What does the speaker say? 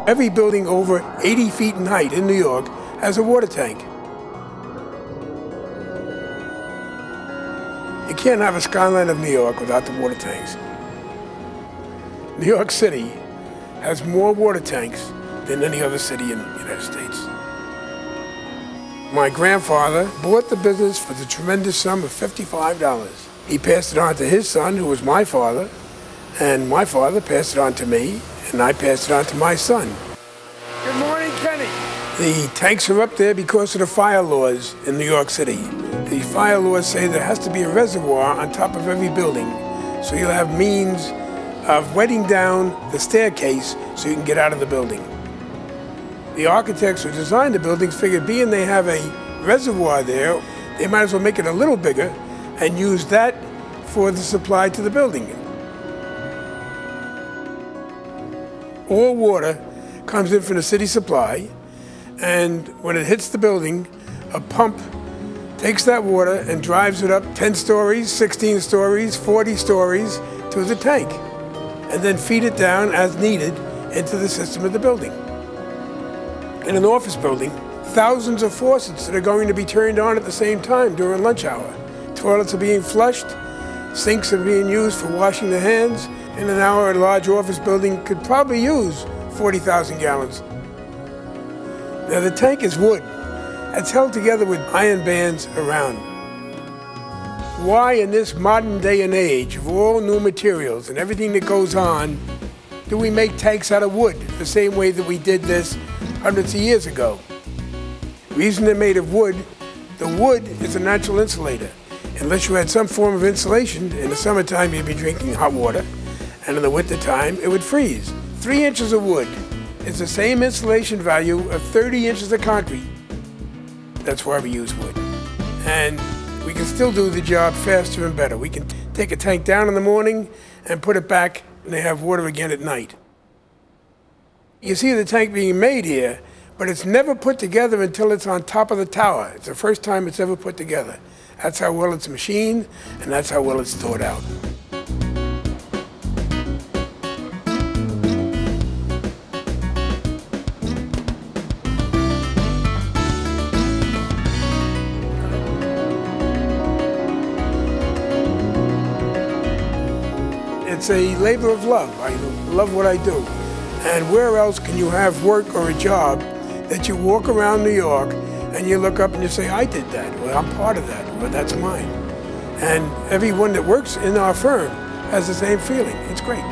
Every building over 80 feet in height in New York has a water tank. You can't have a skyline of New York without the water tanks. New York City has more water tanks than any other city in the United States. My grandfather bought the business for the tremendous sum of $55. He passed it on to his son, who was my father, and my father passed it on to me, and I passed it on to my son. Good morning, Kenny. The tanks are up there because of the fire laws in New York City. The fire laws say there has to be a reservoir on top of every building, so you'll have means of wetting down the staircase so you can get out of the building. The architects who designed the buildings figured being they have a reservoir there, they might as well make it a little bigger and use that for the supply to the building. All water comes in from the city supply, and when it hits the building, a pump takes that water and drives it up 10 stories, 16 stories, 40 stories to the tank, and then feed it down as needed into the system of the building. In an office building, thousands of faucets that are going to be turned on at the same time during lunch hour. Toilets are being flushed, sinks are being used for washing the hands. In an hour, a large office building could probably use 40,000 gallons. Now the tank is wood. It's held together with iron bands around. Why in this modern day and age of all new materials and everything that goes on, do we make tanks out of wood the same way that we did this hundreds of years ago? The reason they're made of wood, the wood is a natural insulator. Unless you had some form of insulation, in the summertime you'd be drinking hot water, and in the wintertime it would freeze. 3 inches of wood is the same insulation value of 30 inches of concrete. That's why we use wood. And we can still do the job faster and better. We can take a tank down in the morning and put it back, and they have water again at night. You see the tank being made here, but it's never put together until it's on top of the tower. It's the first time it's ever put together. That's how well it's machined, and that's how well it's thought out. It's a labor of love. I love what I do. And where else can you have work or a job that you walk around New York and you look up and you say, I did that, or I'm part of that, or that's mine. And everyone that works in our firm has the same feeling. It's great.